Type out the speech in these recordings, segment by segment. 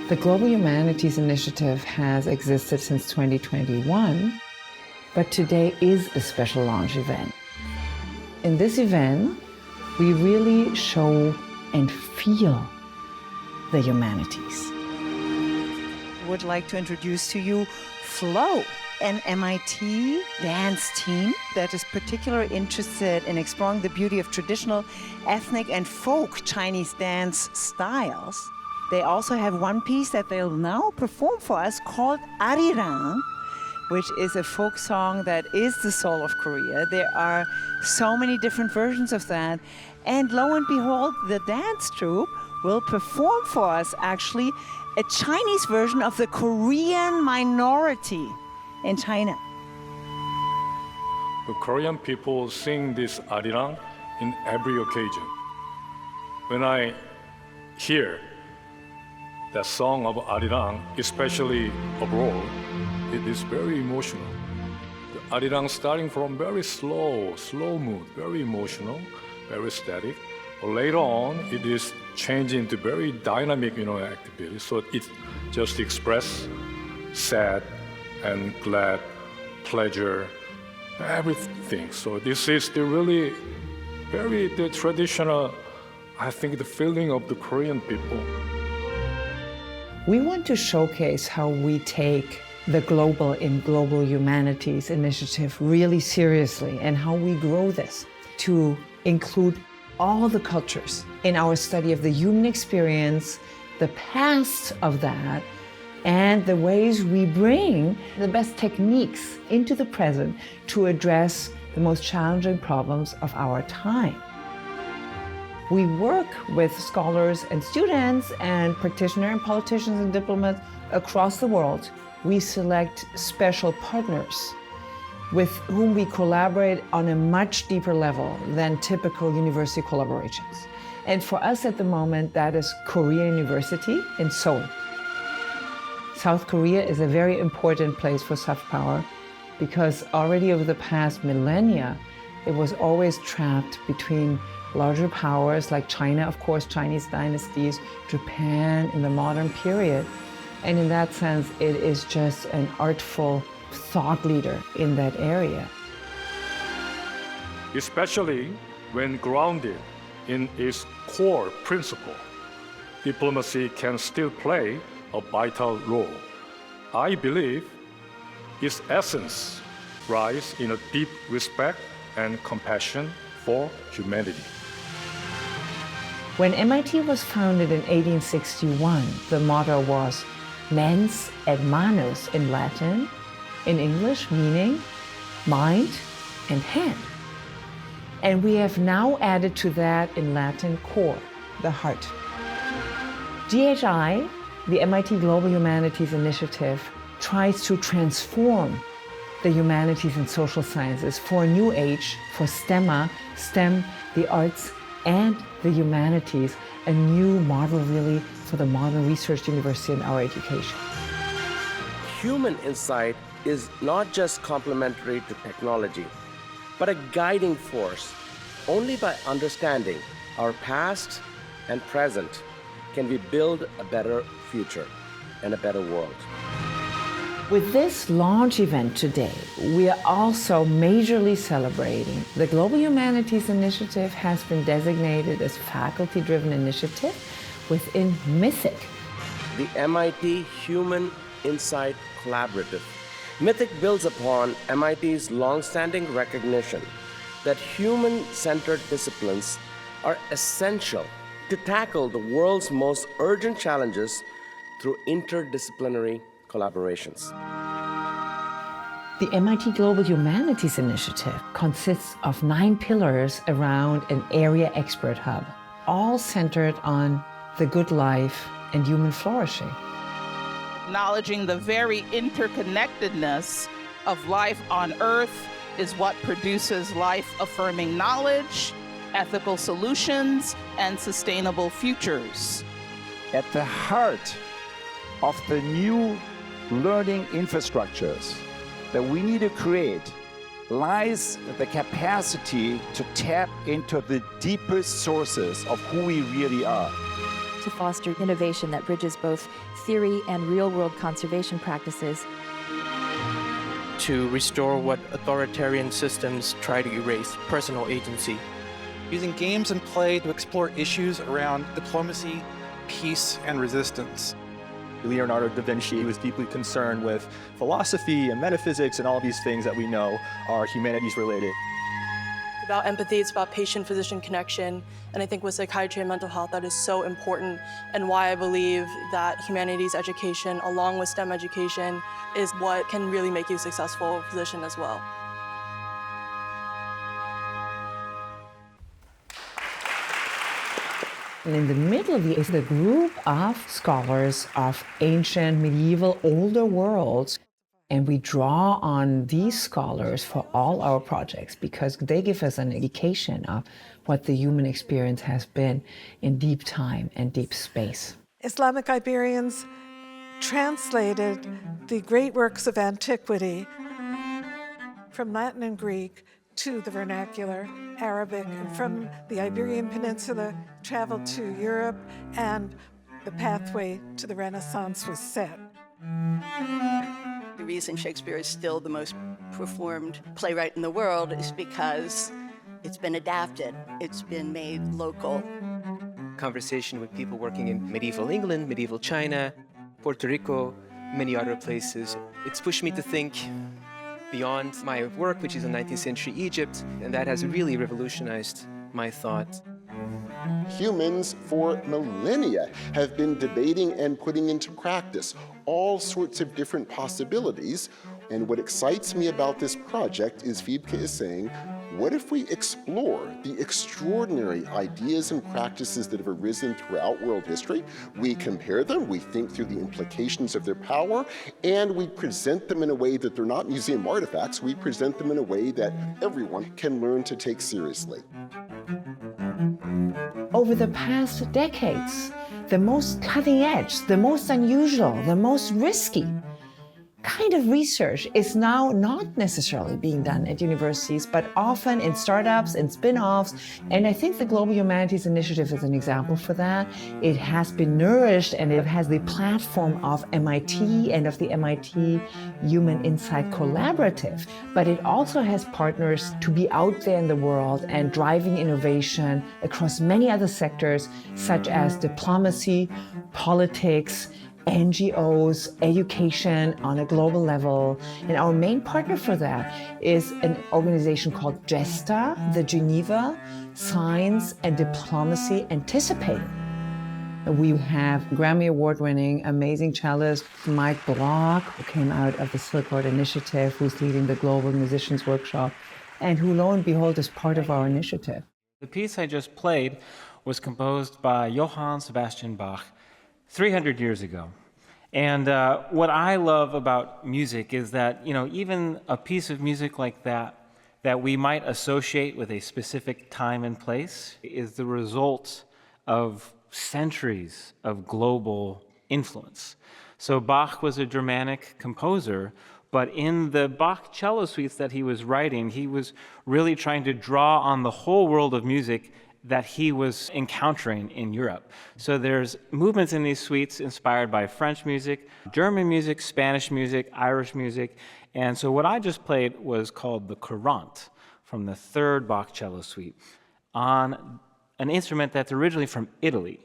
The Global Humanities Initiative has existed since 2021, but today is a special launch event. In this event, we really show and feel the humanities. I would like to introduce to you Flow, an MIT dance team that is particularly interested in exploring the beauty of traditional, ethnic, and folk Chinese dance styles. They also have one piece that they'll now perform for us called Arirang, which is a folk song that is the soul of Korea. There are so many different versions of that. And lo and behold, the dance troupe will perform for us actually a Chinese version of the Korean minority in China. The Korean people sing this arirang in every occasion. When I hear that song of arirang, especially abroad, it is very emotional. The arirang starting from very slow mood, very emotional, very static. But later on, it is changing to very dynamic, activity. So it just express sad and glad, pleasure, everything. So this is the really the traditional, I think, the feeling of the Korean people. We want to showcase how we take the Global Humanities Initiative really seriously and how we grow this to include all the cultures in our study of the human experience, the past of that, and the ways we bring the best techniques into the present to address the most challenging problems of our time. We work with scholars and students and practitioners and politicians and diplomats across the world. We select special partners with whom we collaborate on a much deeper level than typical university collaborations. And for us at the moment, that is Korea University in Seoul. South Korea is a very important place for soft power because already over the past millennia, it was always trapped between larger powers like China, of course, Chinese dynasties, Japan in the modern period. And in that sense, it is just an artful thought leader in that area. Especially when grounded in its core principle, diplomacy can still play a vital role. I believe its essence lies in a deep respect and compassion for humanity. When MIT was founded in 1861, the motto was mens et manus in Latin, in English meaning mind and hand. And we have now added to that in Latin core, the heart. GHI, the MIT Global Humanities Initiative, tries to transform the humanities and social sciences for a new age, for STEM, the arts, and the humanities, a new model really for the modern research university in our education. Human insight is not just complementary to technology, but a guiding force. Only by understanding our past and present can we build a better future and a better world. With this launch event today, we are also majorly celebrating the Global Humanities Initiative has been designated as faculty-driven initiative within MITHIC. The MIT Human Insight Collaborative. MITHIC builds upon MIT's long-standing recognition that human-centered disciplines are essential to tackle the world's most urgent challenges through interdisciplinary collaborations. The MIT Global Humanities Initiative consists of 9 pillars around an area expert hub, all centered on the good life and human flourishing. Acknowledging the very interconnectedness of life on Earth is what produces life-affirming knowledge, ethical solutions, and sustainable futures. At the heart of the new learning infrastructures that we need to create lies the capacity to tap into the deepest sources of who we really are. to foster innovation that bridges both theory and real-world conservation practices. To restore what authoritarian systems try to erase, personal agency. Using games and play to explore issues around diplomacy, peace, and resistance. Leonardo da Vinci was deeply concerned with philosophy and metaphysics and all these things that we know are humanities related. It's about empathy, it's about patient-physician connection, and I think with psychiatry and mental health that is so important, and why I believe that humanities education along with STEM education is what can really make you a successful physician as well. And in the middle of is the group of scholars of ancient, medieval, older worlds. And we draw on these scholars for all our projects because they give us an indication of what the human experience has been in deep time and deep space. Islamic Iberians translated the great works of antiquity from Latin and Greek to the vernacular Arabic, and from the Iberian Peninsula traveled to Europe, and the pathway to the Renaissance was set. The reason Shakespeare is still the most performed playwright in the world is because it's been adapted, it's been made local. Conversation with people working in medieval England, medieval China, Puerto Rico, many other places. It's pushed me to think beyond my work, which is in 19th century Egypt, and that has really revolutionized my thought. Humans for millennia have been debating and putting into practice all sorts of different possibilities. And what excites me about this project is Wiebke is saying, what if we explore the extraordinary ideas and practices that have arisen throughout world history? We compare them, we think through the implications of their power, and we present them in a way that they're not museum artifacts. We present them in a way that everyone can learn to take seriously. Over the past decades, the most cutting edge, the most unusual, the most risky kind of research is now not necessarily being done at universities, but often in startups and spin-offs. And I think the Global Humanities Initiative is an example for that. It has been nourished and it has the platform of MIT and of the MIT Human Insight Collaborative. But it also has partners to be out there in the world and driving innovation across many other sectors, such as diplomacy, politics, NGOs, education on a global level. And our main partner for that is an organization called GESTA, the Geneva Science and Diplomacy Anticipator. We have Grammy Award-winning, amazing cellist Mike Brock, who came out of the Silk Road Initiative, who's leading the Global Musicians Workshop, and who, lo and behold, is part of our initiative. The piece I just played was composed by Johann Sebastian Bach 300 years ago. And what I love about music is that, even a piece of music like that we might associate with a specific time and place is the result of centuries of global influence. So Bach was a Germanic composer, but in the Bach cello suites that he was writing, he was really trying to draw on the whole world of music that he was encountering in Europe. So there's movements in these suites inspired by French music, German music, Spanish music, Irish music. And so what I just played was called the Courante from the third Bach cello suite on an instrument that's originally from Italy,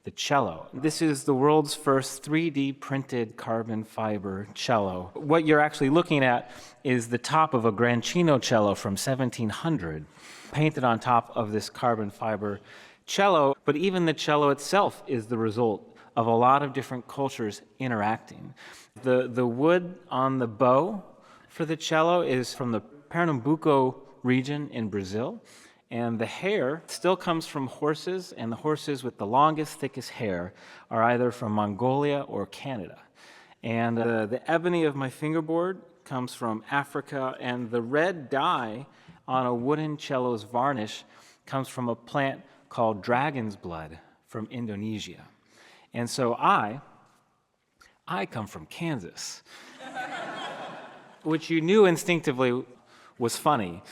the cello. This is the world's first 3D printed carbon fiber cello. What you're actually looking at is the top of a Grancino cello from 1700. Painted on top of this carbon fiber cello, but even the cello itself is the result of a lot of different cultures interacting. The wood on the bow for the cello is from the Pernambuco region in Brazil, and the hair still comes from horses, and the horses with the longest, thickest hair are either from Mongolia or Canada. And the ebony of my fingerboard comes from Africa, and the red dye on a wooden cello's varnish comes from a plant called dragon's blood from Indonesia. And so I come from Kansas, which you knew instinctively was funny.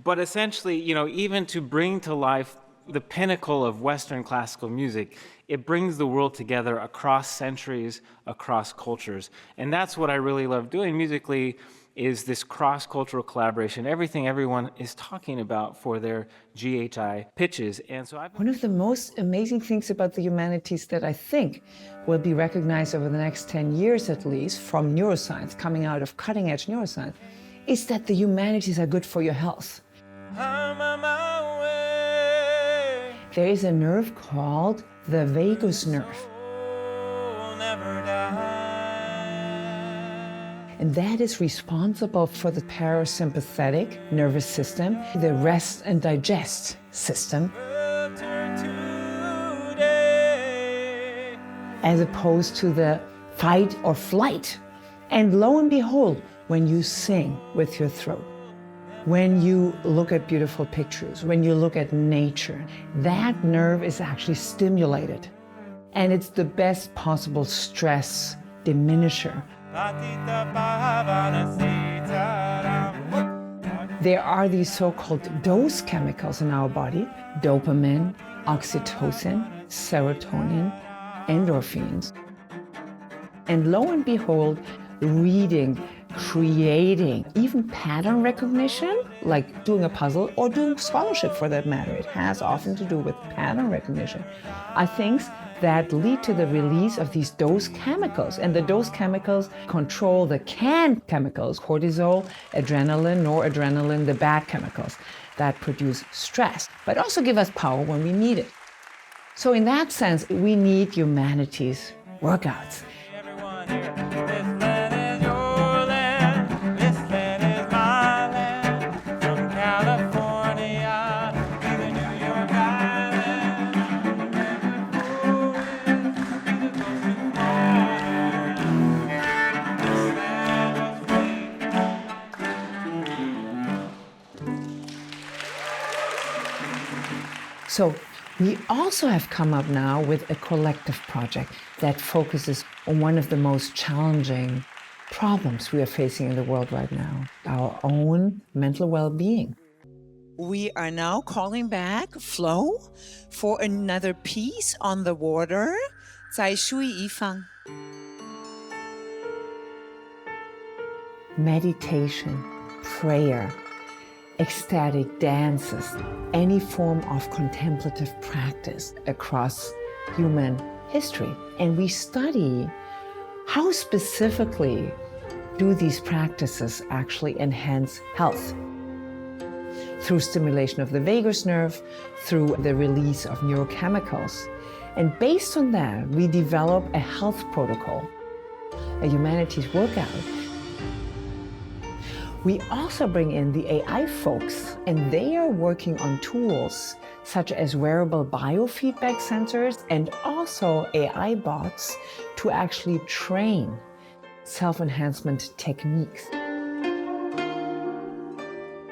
But essentially, even to bring to life the pinnacle of Western classical music. It brings the world together across centuries, across cultures. And that's what I really love doing musically, is this cross-cultural collaboration, everything everyone is talking about for their GHI pitches. And so one of the most amazing things about the humanities that I think will be recognized over the next 10 years at least from neuroscience, coming out of cutting-edge neuroscience, is that the humanities are good for your health. There is a nerve called the vagus nerve. And that is responsible for the parasympathetic nervous system, the rest and digest system, as opposed to the fight or flight. And lo and behold, when you sing with your throat, when you look at beautiful pictures, when you look at nature, that nerve is actually stimulated. And it's the best possible stress diminisher. There are these so-called dose chemicals in our body: dopamine, oxytocin, serotonin, endorphins. And lo and behold, reading, creating, even pattern recognition, like doing a puzzle or doing scholarship for that matter, it has often to do with pattern recognition, are things that lead to the release of these dose chemicals. And the dose chemicals control the can chemicals, cortisol, adrenaline, noradrenaline, the bad chemicals that produce stress, but also give us power when we need it. So in that sense, we need humanities workouts. So we also have come up now with a collective project that focuses on one of the most challenging problems we are facing in the world right now, our own mental well-being. We are now calling back Flo for another piece on the water. 在水一方. Meditation, prayer, ecstatic dances, any form of contemplative practice across human history. And we study how specifically do these practices actually enhance health through stimulation of the vagus nerve, through the release of neurochemicals. And based on that, we develop a health protocol, a humanities workout. We also bring in the AI folks, and they are working on tools such as wearable biofeedback sensors and also AI bots to actually train self-enhancement techniques.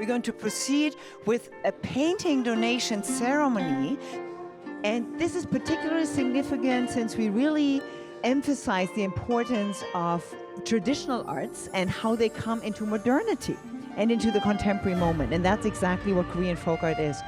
We're going to proceed with a painting donation ceremony. And this is particularly significant since we really emphasize the importance of traditional arts and how they come into modernity and into the contemporary moment. And that's exactly what Korean folk art is.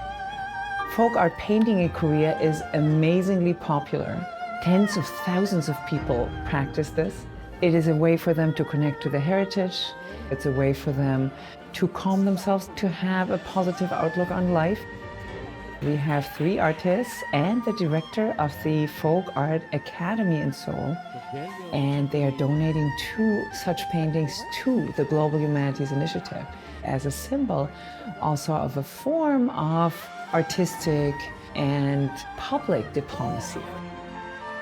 Folk art painting in Korea is amazingly popular. Tens of thousands of people practice this. It is a way for them to connect to the heritage. It's a way for them to calm themselves, to have a positive outlook on life. We have 3 artists and the director of the Folk Art Academy in Seoul, and they are donating 2 such paintings to the Global Humanities Initiative as a symbol also of a form of artistic and public diplomacy.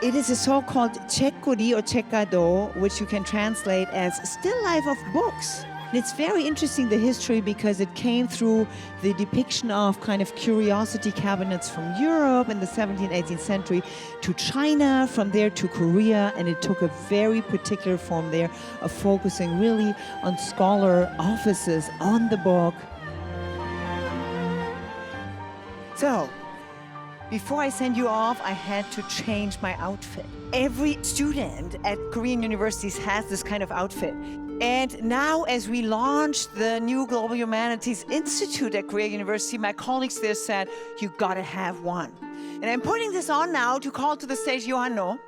It is a so-called chekkuri or chekkado, which you can translate as still life of books. And it's very interesting, the history, because it came through the depiction of kind of curiosity cabinets from Europe in the 17th, 18th century to China, from there to Korea, and it took a very particular form there of focusing really on scholar offices on the book. So, before I send you off, I had to change my outfit. Every student at Korean universities has this kind of outfit. And now, as we launched the new Global Humanities Institute at Korea University, my colleagues there said, you gotta have one. And I'm putting this on now to call to the stage Johan No,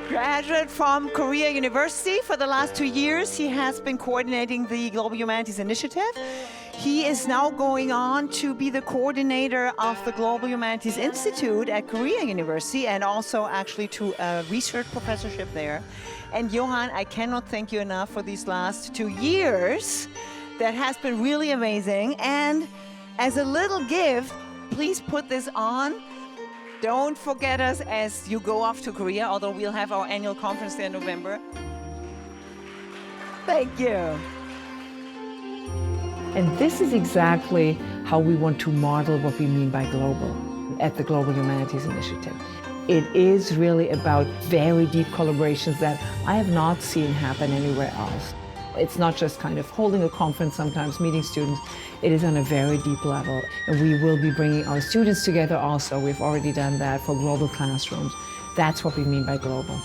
graduate from Korea University. For the last 2 years, he has been coordinating the Global Humanities Initiative. He is now going on to be the coordinator of the Global Humanities Institute at Korea University and also actually to a research professorship there. And Johan, I cannot thank you enough for these last 2 years. That has been really amazing. And as a little gift, please put this on. Don't forget us as you go off to Korea, although we'll have our annual conference there in November. Thank you. And this is exactly how we want to model what we mean by global at the Global Humanities Initiative. It is really about very deep collaborations that I have not seen happen anywhere else. It's not just kind of holding a conference, sometimes meeting students. It is on a very deep level. And we will be bringing our students together also. We've already done that for global classrooms. That's what we mean by global.